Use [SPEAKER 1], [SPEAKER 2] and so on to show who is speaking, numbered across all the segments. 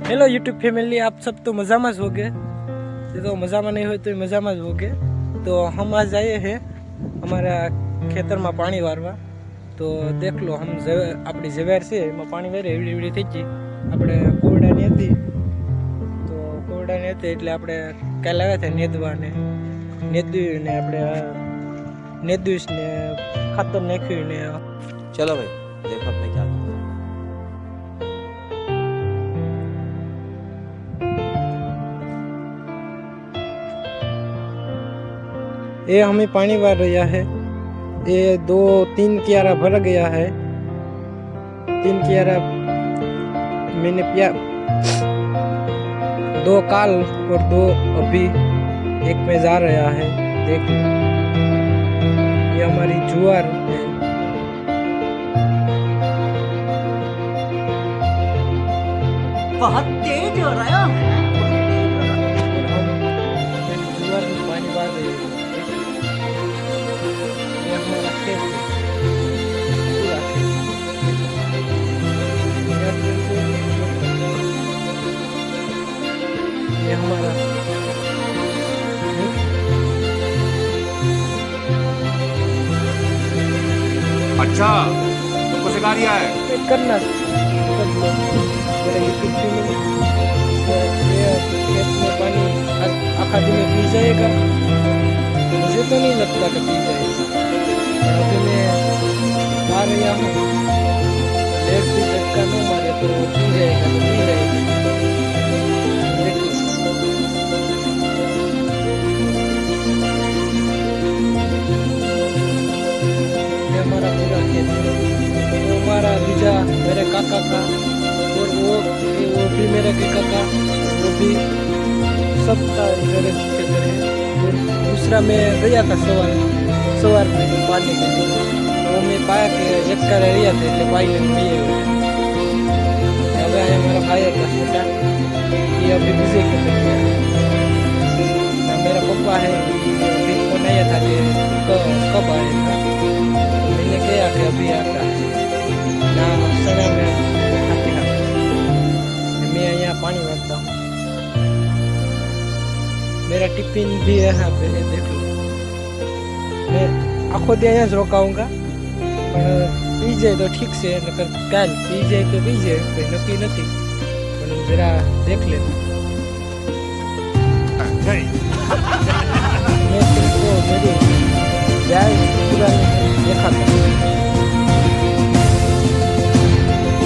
[SPEAKER 1] Hello YouTube family, आप सब तो मज़ा में हो गए। तो मज़ा में नहीं हो तो मज़ा में हो गए। तो हम आज आए हैं हमारा खेतर में पानी वारवा। तो देख लो, हम अपनी जवेर से पानी वारे एवड़ी एवड़ी थी गई। આપણે કોરડાની હતી તો કોરડાની હતી એટલે આપણે કાલે આવ્યા હતા નેદવા ને નેદ્યું ને આપણે નેદ્યું ને ખાતર નાખ્યું ને
[SPEAKER 2] चलो भाई देखो अपने क्या करते हैं।
[SPEAKER 1] ये हमें पानी वार रहा है। ये 2-3 क्यारा भर गया है। 3 क्यारा मैंने पिया, 2 काल और 2 अभी, एक में जा रहा है। देख, ये हमारी जुआर है।
[SPEAKER 3] बहुत तेज हो रहा है।
[SPEAKER 1] और हम जुआर में पानी वार रहे हैं। ये हमारा खेत है, पूरा खेत। ये हमारा
[SPEAKER 4] अच्छा तुमको सिखा रिया है।
[SPEAKER 1] करना सब लोग मेरा यूट्यूब चैनल ये खेत में पानी आखा दिन में पी जाएगा। मुझे तो नहीं लगता कि पी जाएगा। अभी मैं आ रहा हूँ, 1.5 झटका न मारे तो पी जाएगा, तो पी जाएगा। ये हमारा पूरा खेत है। वो हमारा बीजा मेरे काका का, और वो भी मेरे के काका, वो भी सबका मेरे खेतर है। और दूसरा मैं गया था सवार में पानी के लिए, वो मैं पाया कि एक कर रहा था એટલે ભાઈ ને મળીએ। હવે આ हमारा भाई का छोटा, ये अभी बिजी खेतर में। मेरा पप्पा है, अभी फोन आया था कि कब आएगा। मैंने कहा कि अभी आता है ना, सना में आते हैं। मैं यहाँ पानी भरता हूँ। मेरा टिफिन भी यहाँ पे है, देख लो। मैं आखो दिन यहाँ रोकाऊंगा, पी जाए तो ठीक से, नकर काल पी जाए तो पी जाए, कोई नक्की नहीं। पर जरा देख लेना।
[SPEAKER 4] नहीं
[SPEAKER 1] मैं तुमको मेरी गाय पूरा दिखाता हूँ,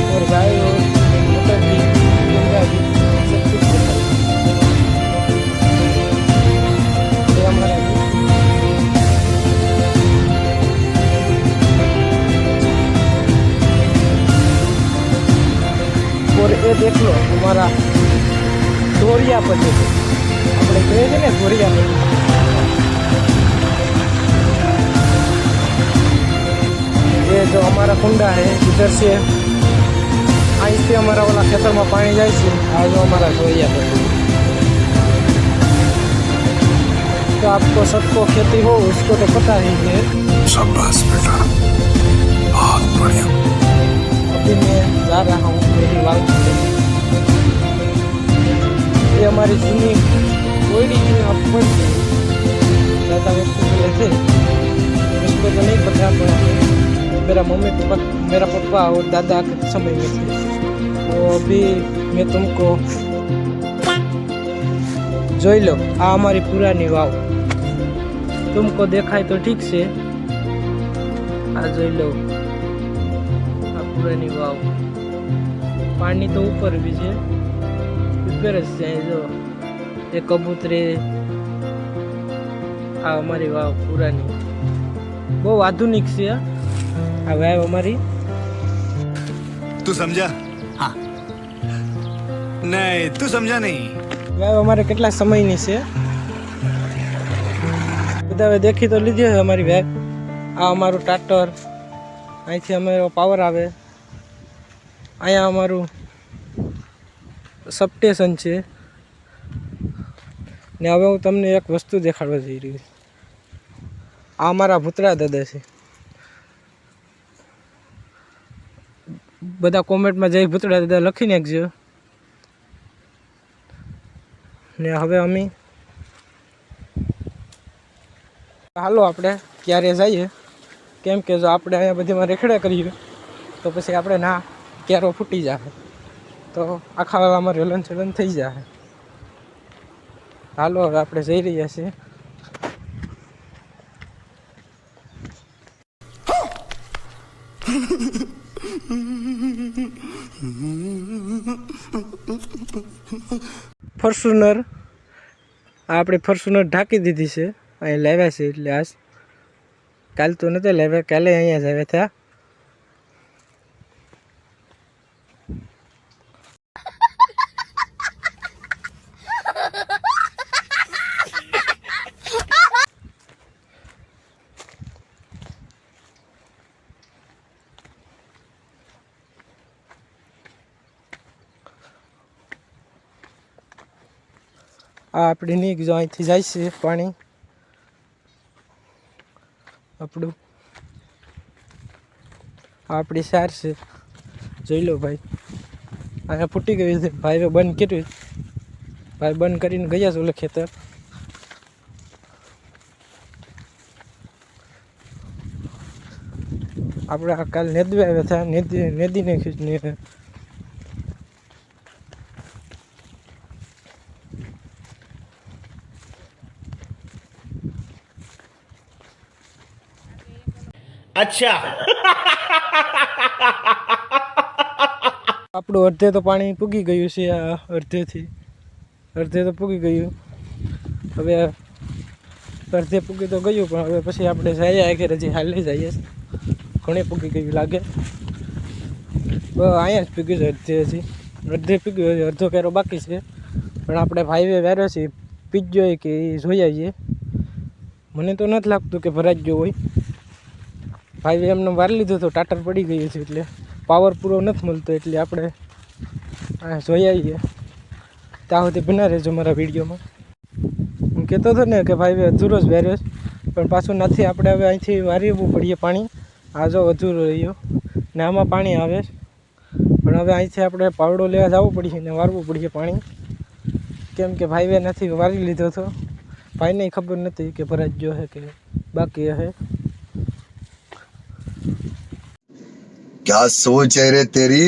[SPEAKER 1] और गाय और मोटर भी, डूंगा भी, सब कुछ दिखाता हूँ। ये हमारा और ये देख लो हमारा ढोरिया पचे આપણે કહીએ છીએ ને ઢોરિયા પचे। ये जो हमारा कुंडा है, इधर से आई से हमारा वाला खेतर में पानी जाए से, आज जो हमारा ढोरिया पचे। तो आपको सबको खेती हो उसको तो पता ही है।
[SPEAKER 4] शाबाश बेटा, बहुत बढ़िया।
[SPEAKER 1] अभी मैं जा रहा हूँ मेरी वाल से। ये हमारी जूनी कोयली की अपन ज़्यादा वस्तु थे, उसको तो नहीं पता, पर मेरा मेरा पप्पा और दादा के समय में थे। तो अभी मैं तुमको जोई लो, आ हमारी पुरानी वाव तुमको देखाय तो ठीक से। आ जोई लो, आ पुरानी वाव। पानी तो ऊपर भी है, ऊपर से जो ये कबूतरे। आ हमारी वाव पुरानी, बहुत आधुनिक से आ वाव हमारी।
[SPEAKER 4] तू समझा?
[SPEAKER 3] हाँ।
[SPEAKER 4] नहीं तू समझा नहीं।
[SPEAKER 1] વાવ અમારે કેટલા સમયની છે, બધાએ દેખી તો લીધી છે અમારી વાવ। આ અમારું ટ્રેક્ટર, અહીંથી અમારો પાવર આવે। અહીંયા અમારું સબસ્ટેશન છે ને। હવે હું તમને એક વસ્તુ દેખાડવા જઈ રહ્યો છું। આ અમારા ભૂતળા દાદા છે। બધા કોમેન્ટમાં જય ભૂતળા દાદા લખી નાખજો। ને હવે અમે હાલો આપણે ક્યારે જઈએ, કેમ કે જો આપણે અહીંયા બધીમાં રેખડા કરીએ તો પછી આપણે ના ક્યારો ફૂટી જાય તો આખા અમારે હલન ચલન થઈ જાય. હાલો હવે આપણે જઈ રહ્યા છીએ. ફોર્ચ્યુનર આપણે ફોર્ચ્યુનર ઢાંકી દીધી છે, અહીં લાવ્યા છે એટલે આજ કાલ તો નહોતા લાવ્યા, કાલે અહીંયા જ આવ્યા હતા. આ આપણી નીક જો અહીંથી જાય છે પાણી આપણું. આ આપણી સાર છે, જોઈ લો ભાઈ. અહીંયા ફૂટી ગયું છે, ભાઈએ બંધ કર્યું, ભાઈ બંધ કરીને ગયા છે ઓલે ખેતર. આપણે આ કાલ નેદવા આવ્યા હતા, નેદી નાખ્યું.
[SPEAKER 3] अच्छा
[SPEAKER 1] આપણું અડધે તો પાણી પૂગી ગયું છે, આ અડધે તો પૂગી ગયું. હવે અડધે પૂગી તો ગયું, પણ હવે પછી આપણે જઈએ કે હજી હાલ લઈ જઈએ. ઘણે પૂગી ગયું લાગે, અહીંયા જ પૂગ્યું છે અડધે. હજી અડધે પૂગ્યું, અડધો કેરો બાકી છે. પણ આપણે ભાઈએ વેર્યો છે, પીજો કે એ જોઈ આવીએ. મને તો નથી લાગતું કે ભરાઈ ગયો હોય. ભાઈએ એમને વાર લીધો તો ટાટર પડી ગયું છે, એટલે પાવર પૂરો નથી મળતો. એટલે આપણે જોઈ આવીએ. ત્યાં સુધી બના રહેજો મારા વિડીયોમાં. હું કહેતો હતો ને કે ભાઈ અધૂરો જ વેર્યો, પણ પાછું નથી. આપણે હવે અહીંથી વારવું પડીએ પાણી. આ જો અધૂરો રહ્યો ને આમાં પાણી આવે, પણ હવે અહીંથી આપણે પાવડો લેવા જવું પડશે ને વારવું પડશે પાણી. કેમ કે ભાઈએ નથી વારી લીધો હતો. ભાઈને ખબર નથી કે ભરાઈ ગયો છે કે બાકી હશે.
[SPEAKER 5] क्या सोच है रे तेरी,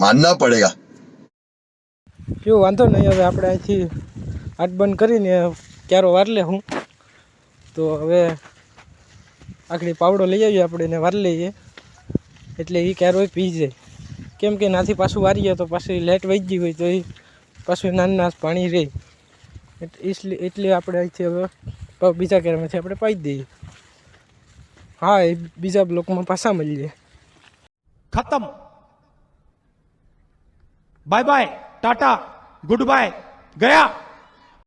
[SPEAKER 5] मानना पड़ेगा.
[SPEAKER 1] જો વાંધો નહીં, હવે આપણે અહીંથી હાથ બંધ કરીને ક્યારો વાર લે હું તો હવે આખડી પાવડો લઈ આવીએ આપણે ને વાર લઈએ, એટલે એ ક્યારો પી જાય. કેમ કે નાથી પાછું વારીએ તો પાછી લાઇટ વહી ગઈ હોય તો એ પાછું નાના પાણી રહે. એટલે આપણે અહીંથી હવે બીજા ક્યારામાંથી આપણે પાઈ દઈએ. હા, એ બીજા બ્લોકમાં પાછા મળીએ.
[SPEAKER 3] खत्म, bye bye, tata, goodbye, गया.